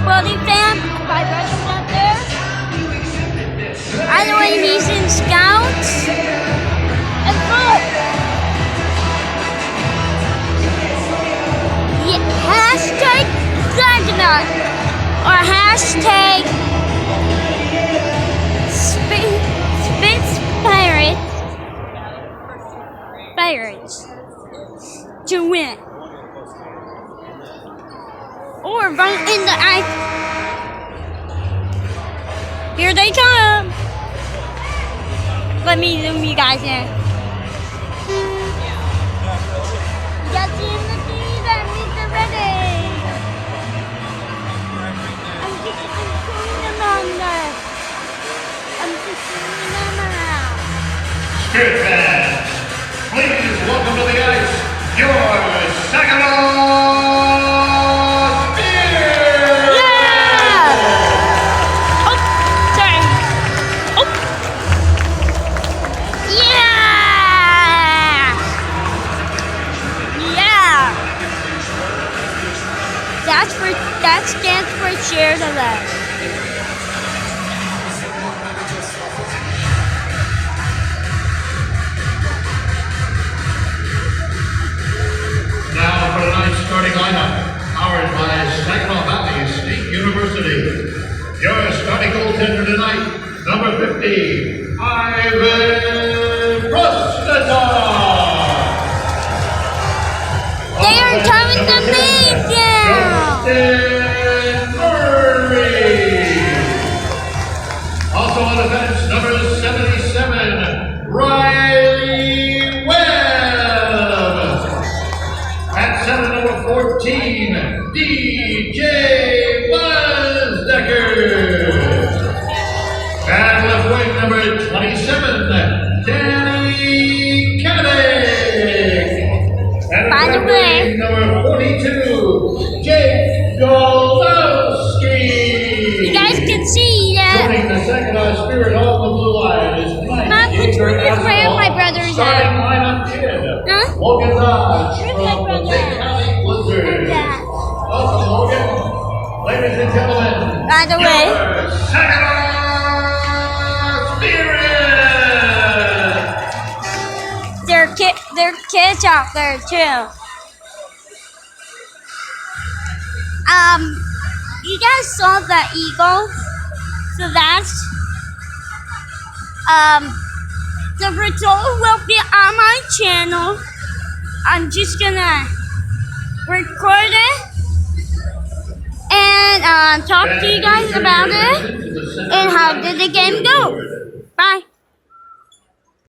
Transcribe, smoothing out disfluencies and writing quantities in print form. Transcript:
Bully fan, my brother's out there. Either way, he's in Scouts. And look! Yeah, hashtag Dragonite. Or hashtag Spitz Pirates to win. Or vote in the Here they come. Let me zoom you guys in. You got to in the team that means they're ready. I'm putting them on there. I'm just putting them around. Spirit fans, please welcome to the ice your Saginaw Spear! Yeah! Oh, sorry. Oh. Yeah! Yeah! That stands for share the love. Now for tonight's starting lineup, powered by Saginaw Valley State University. Your starting goaltender tonight, number 50, Ivan Prostatar. They are coming to me now. Justin Murray. Also on the bench, number 77, Riley Webb. At center, number 14, DJ Buzzdecker. And left wing, number 27, Danny Kennedy. And By the right way, wing, number 42, Jake Golowski. you guys can see that. Joining the Saginaw Spirit on the blue line is Mike. Mom, which one is where my brother's Starting at? lineup kid. Huh? Logan Dodge Where's from my the brother Big at? County Blizzards. Yeah. Welcome, Logan. Ladies and gentlemen, By the way, your Saginaw Spirit. there are kids out there too. You guys saw the eagle, so that's the result will be on my channel. I'm just gonna record it and talk to you guys about it and how did the game go. Bye.